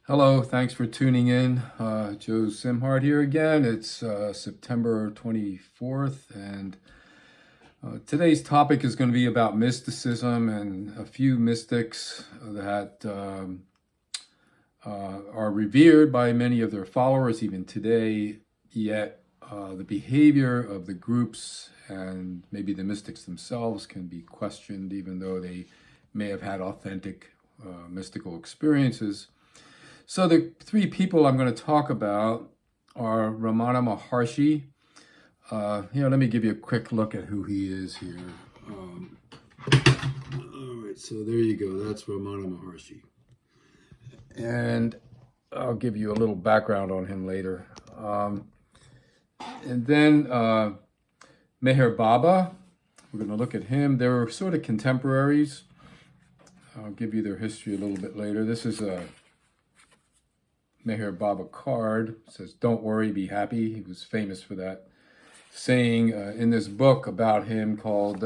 Hello, thanks for tuning in. Joe Simhart here again. It's September 24th, and today's topic is going to be about mysticism and a few mystics that are revered by many of their followers even today, yet the behavior of the groups and maybe the mystics themselves can be questioned, even though they may have had authentic mystical experiences. So the three people I'm going to talk about are Ramana Maharshi. Let me give you a quick look at who he is here. All right, so there you go. That's Ramana Maharshi. And I'll give you a little background on him later. And then Meher Baba, we're going to look at him. They were sort of contemporaries. I'll give you their history a little bit later. This is a Meher Baba card. It says, "Don't worry, be happy." He was famous for that saying in this book about him called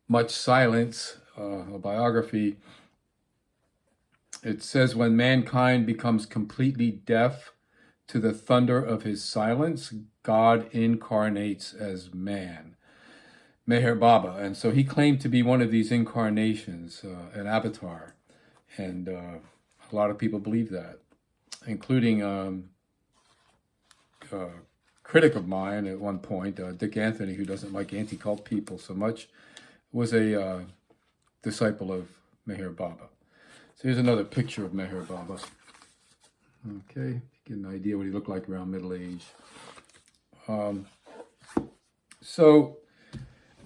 Much Silence, a biography. It says, "When mankind becomes completely deaf to the thunder of his silence, God incarnates as man." Meher Baba. And so he claimed to be one of these incarnations, an avatar. And a lot of people believe that, including a critic of mine at one point, Dick Anthony, who doesn't like anti-cult people so much, was a disciple of Meher Baba. So here's another picture of Meher Baba. Okay, get an idea what he looked like around middle age. So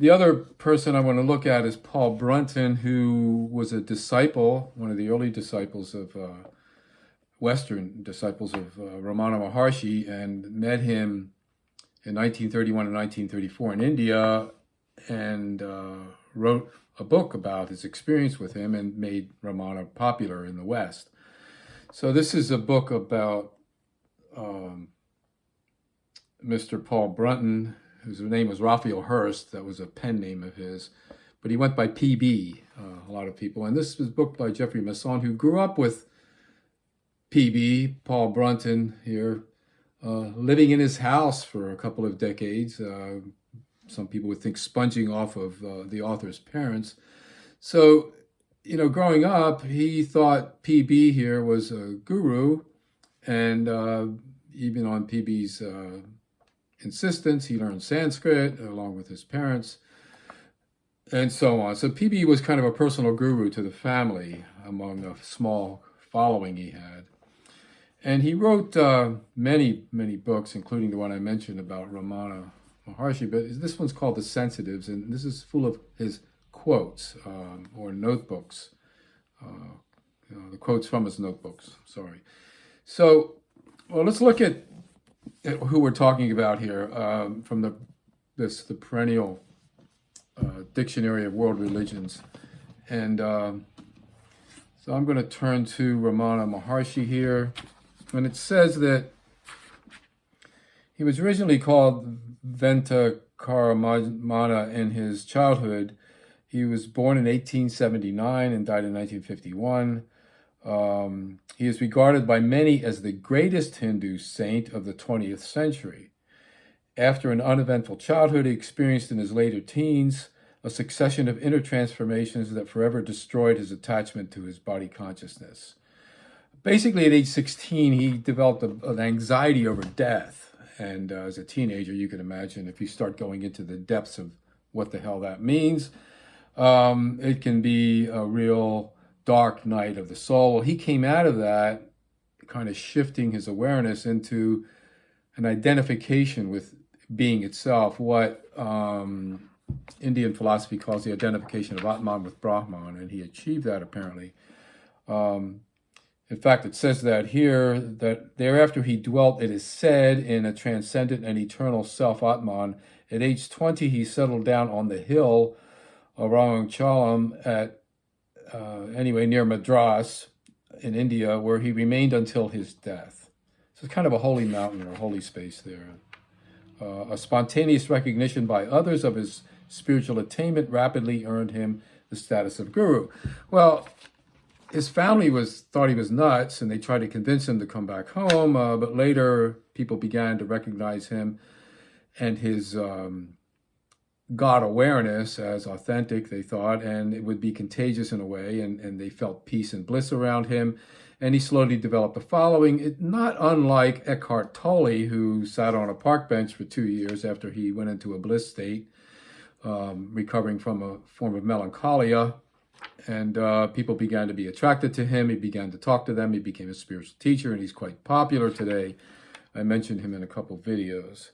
the other person I want to look at is Paul Brunton, who was a disciple, one of the early disciples of Western disciples of Ramana Maharshi, and met him in 1931 and 1934 in India, and wrote a book about his experience with him and made Ramana popular in the West. So this is a book about Mr. Paul Brunton, whose name was Raphael Hurst. That was a pen name of his, but he went by PB, a lot of people. And this was a book by Jeffrey Masson, who grew up with PB, Paul Brunton here, living in his house for a couple of decades. Some people would think sponging off of the author's parents. So, growing up, he thought PB here was a guru, and even on PB's insistence, he learned Sanskrit along with his parents, and so on. So PB was kind of a personal guru to the family among a small following he had. And he wrote many, many books, including the one I mentioned about Ramana Maharshi, but this one's called The Sensitives, and this is full of his quotes or notebooks, the quotes from his notebooks, sorry. So, well, let's look at who we're talking about here from the perennial Dictionary of World Religions. And so I'm going to turn to Ramana Maharshi here. And it says that he was originally called Ventakaramana in his childhood. He was born in 1879 and died in 1951. He is regarded by many as the greatest Hindu saint of the 20th century. After an uneventful childhood, he experienced in his later teens a succession of inner transformations that forever destroyed his attachment to his body consciousness. Basically, at age 16, he developed an anxiety over death. And as a teenager, you can imagine if you start going into the depths of what the hell that means, it can be a real dark night of the soul. He came out of that kind of shifting his awareness into an identification with being itself, what Indian philosophy calls the identification of Atman with Brahman, and he achieved that apparently. In fact, it says that here, that thereafter he dwelt, it is said, in a transcendent and eternal self-Atman. At age 20, he settled down on the hill Aranchalam near Madras in India, where he remained until his death. So it's kind of a holy mountain or holy space there. A spontaneous recognition by others of his spiritual attainment rapidly earned him the status of guru. Well, his family thought he was nuts, and they tried to convince him to come back home. But later, people began to recognize him and his God awareness as authentic, they thought, and it would be contagious in a way, and they felt peace and bliss around him. And he slowly developed a following, not unlike Eckhart Tolle, who sat on a park bench for 2 years after he went into a bliss state, recovering from a form of melancholia. And people began to be attracted to him. He began to talk to them. He became a spiritual teacher, and he's quite popular today. I mentioned him in a couple videos.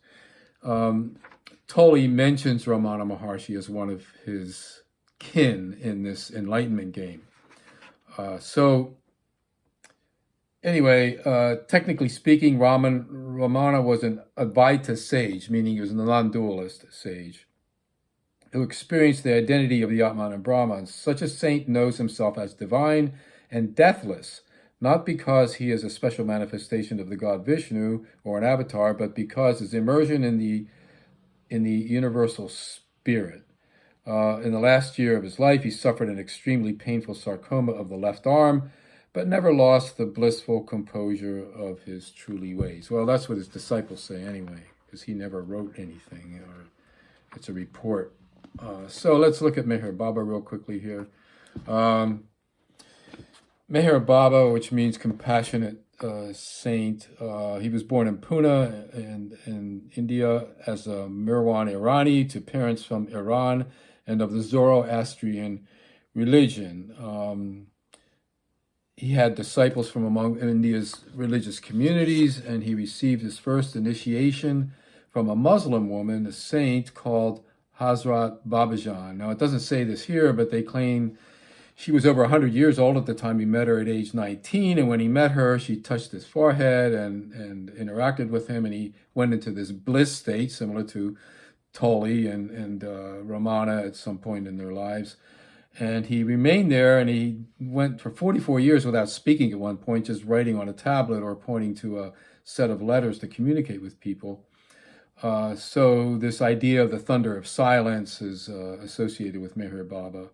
Tolle mentions Ramana Maharshi as one of his kin in this enlightenment game. Anyway, technically speaking, Ramana was an Advaita sage, meaning he was a non-dualist sage, who experienced the identity of the Atman and Brahman. Such a saint knows himself as divine and deathless, not because he is a special manifestation of the god Vishnu or an avatar, but because his immersion in the universal spirit. In the last year of his life, he suffered an extremely painful sarcoma of the left arm, but never lost the blissful composure of his truly ways. Well, that's what his disciples say anyway, because he never wrote anything, or it's a report. So let's look at Meher Baba real quickly here. Meher Baba, which means compassionate saint. He was born in Pune in India as a Mirwan Irani to parents from Iran and of the Zoroastrian religion. He had disciples from among India's religious communities, and he received his first initiation from a Muslim woman, a saint called Hazrat Babajan. Now, it doesn't say this here, but they claim she was over 100 years old at the time he met her at age 19, and when he met her, she touched his forehead and interacted with him, and he went into this bliss state, similar to Tolle and Ramana at some point in their lives. And he remained there, and he went for 44 years without speaking at one point, just writing on a tablet or pointing to a set of letters to communicate with people. So this idea of the thunder of silence is associated with Meher Baba.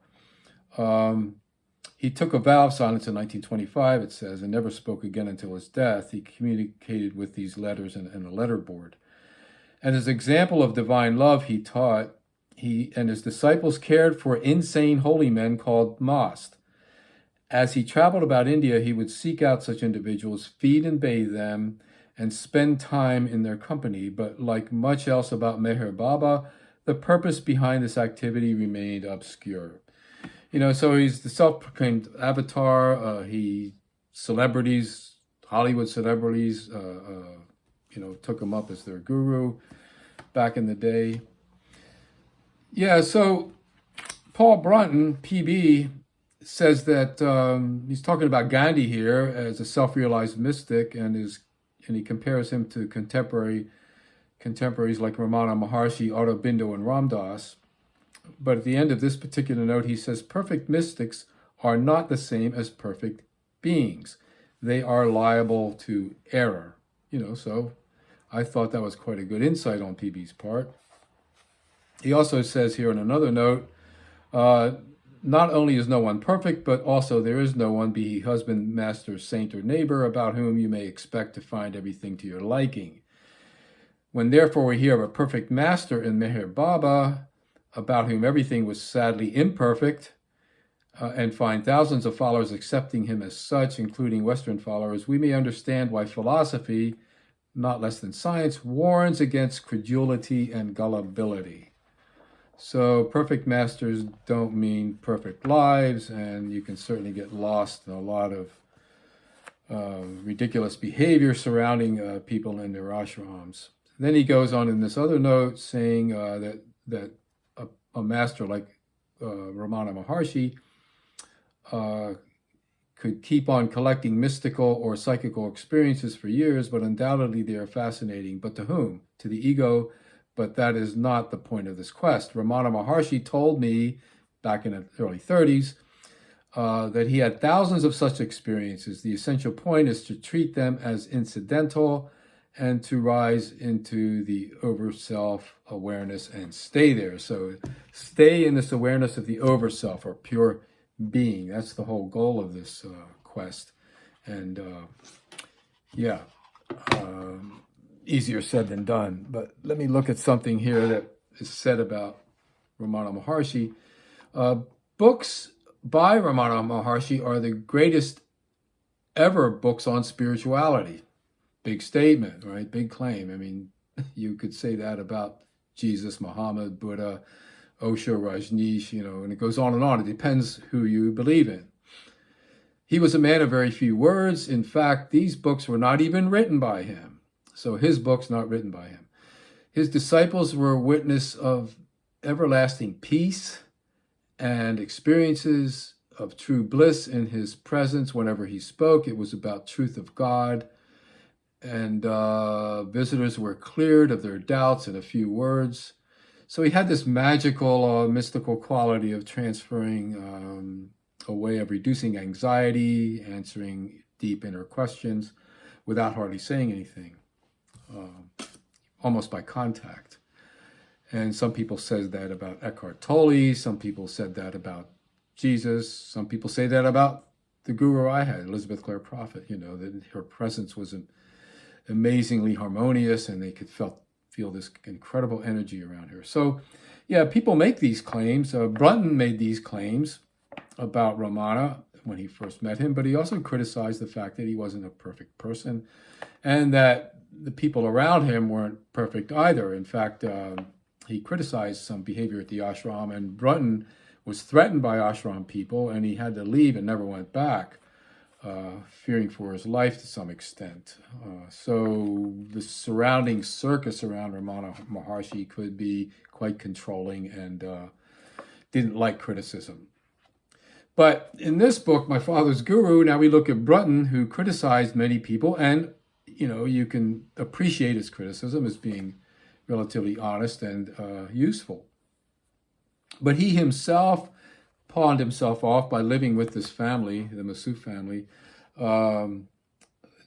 He took a vow of silence in 1925, it says, and never spoke again until his death. He communicated with these letters in a letterboard. And as an example of divine love, he taught, he and his disciples cared for insane holy men called mast. As he traveled about India, he would seek out such individuals, feed and bathe them, and spend time in their company. But like much else about Meher Baba, the purpose behind this activity remained obscure. So he's the self-proclaimed avatar. Hollywood celebrities, took him up as their guru back in the day. Yeah, so Paul Brunton, PB, says that he's talking about Gandhi here as a self-realized mystic, and he compares him to contemporaries like Ramana Maharshi, Aurobindo, and Ram Dass. But at the end of this particular note, he says, perfect mystics are not the same as perfect beings. They are liable to error. So I thought that was quite a good insight on PB's part. He also says here in another note, not only is no one perfect, but also there is no one, be he husband, master, saint, or neighbor, about whom you may expect to find everything to your liking. When therefore we hear of a perfect master in Meher Baba, about whom everything was sadly imperfect, and find thousands of followers accepting him as such, including Western followers, we may understand why philosophy, not less than science, warns against credulity and gullibility. So perfect masters don't mean perfect lives, and you can certainly get lost in a lot of ridiculous behavior surrounding people in their ashrams. Then he goes on in this other note saying that a master like Ramana Maharshi could keep on collecting mystical or psychical experiences for years, but undoubtedly they are fascinating. But to whom? To the ego. But that is not the point of this quest. Ramana Maharshi told me back in the early 30s that he had thousands of such experiences. The essential point is to treat them as incidental and to rise into the over-self awareness and stay there. So stay in this awareness of the over-self, or pure being. That's the whole goal of this quest. And yeah, easier said than done. But let me look at something here that is said about Ramana Maharshi. Books by Ramana Maharshi are the greatest ever books on spirituality. Big statement, right? Big claim. I mean, you could say that about Jesus, Muhammad, Buddha, Osho, Rajneesh, and it goes on and on. It depends who you believe in. He was a man of very few words. In fact, these books were not even written by him. So his books not written by him. His disciples were witness of everlasting peace and experiences of true bliss in his presence. Whenever he spoke, it was about truth of God. And visitors were cleared of their doubts in a few words. So he had this magical, mystical quality of transferring a way of reducing anxiety, answering deep inner questions without hardly saying anything, almost by contact. And some people said that about Eckhart Tolle. Some people said that about Jesus. Some people say that about the guru I had, Elizabeth Clare Prophet, that her presence was amazingly harmonious and they could feel this incredible energy around her. So yeah, people make these claims. Brunton made these claims about Ramana when he first met him, but he also criticized the fact that he wasn't a perfect person and that the people around him weren't perfect either. In fact, he criticized some behavior at the ashram, and Brunton was threatened by ashram people, and he had to leave and never went back, fearing for his life to some extent. So the surrounding circus around Ramana Maharshi could be quite controlling and didn't like criticism. But in this book, My Father's Guru, now we look at Brunton, who criticized many people, and you can appreciate his criticism as being relatively honest and useful. But he himself pawned himself off by living with this family, the Masson family,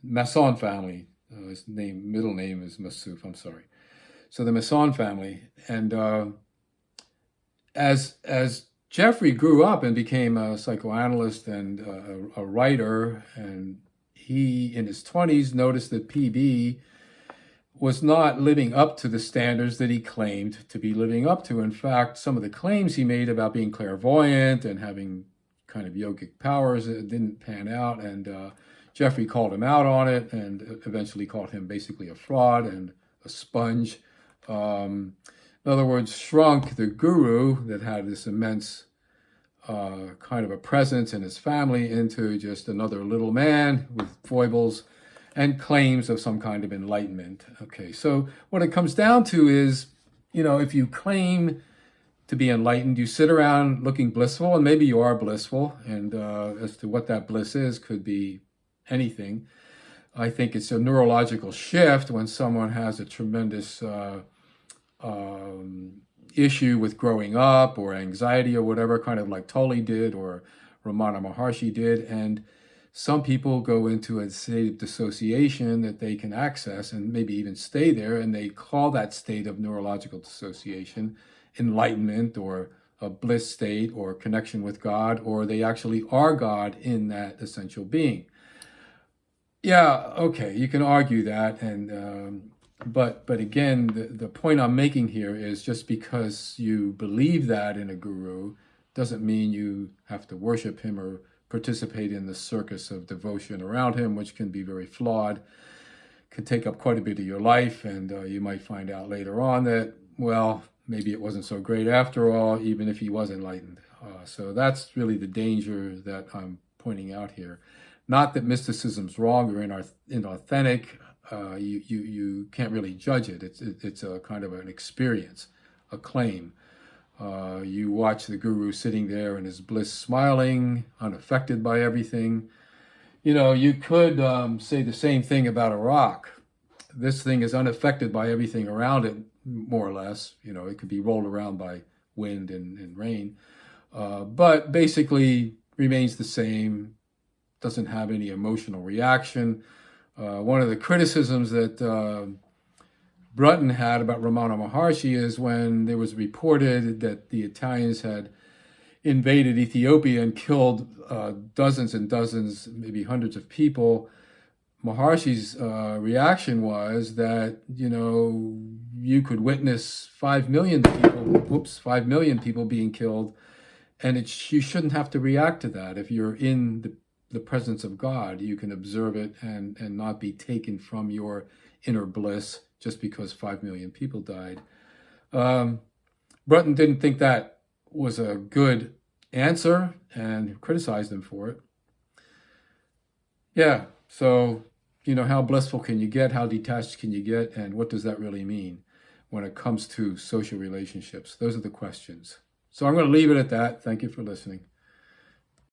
Masson family. His middle name is Masson, I'm sorry. So the Masson family. And as Jeffrey grew up and became a psychoanalyst and a writer, and he, in his 20s, noticed that PB was not living up to the standards that he claimed to be living up to. In fact, some of the claims he made about being clairvoyant and having kind of yogic powers didn't pan out, and Jeffrey called him out on it and eventually called him basically a fraud and a sponge. In other words, shrunk the guru that had this immense kind of a presence in his family into just another little man with foibles and claims of some kind of enlightenment. Okay, so what it comes down to is, if you claim to be enlightened, you sit around looking blissful, and maybe you are blissful, and as to what that bliss is could be anything. I think it's a neurological shift when someone has a tremendous issue with growing up or anxiety or whatever, kind of like Tolle did or Ramana Maharshi did, and some people go into a state of dissociation that they can access and maybe even stay there, and they call that state of neurological dissociation enlightenment or a bliss state or connection with God, or they actually are God in that essential being. Yeah, okay, you can argue that, and but again, the point I'm making here is just because you believe that in a guru doesn't mean you have to worship him or participate in the circus of devotion around him, which can be very flawed, can take up quite a bit of your life, and you might find out later on that, well, maybe it wasn't so great after all, even if he was enlightened. So that's really the danger that I'm pointing out here. Not that mysticism's wrong or inauthentic. You can't really judge it. It's a kind of an experience, a claim. You watch the guru sitting there in his bliss, smiling, unaffected by everything. You could say the same thing about a rock. This thing is unaffected by everything around it, more or less. It could be rolled around by wind and rain, but basically remains the same, doesn't have any emotional reaction. One of the criticisms that Brunton had about Ramana Maharshi is when there was reported that the Italians had invaded Ethiopia and killed dozens and dozens, maybe hundreds of people, Maharshi's reaction was that, you could witness 5 million people, 5 million people being killed, and you shouldn't have to react to that. If you're in the presence of God, you can observe it and not be taken from your inner bliss just because 5 million people died. Brunton didn't think that was a good answer and criticized him for it. Yeah, so, how blissful can you get? How detached can you get? And what does that really mean when it comes to social relationships? Those are the questions. So I'm going to leave it at that. Thank you for listening.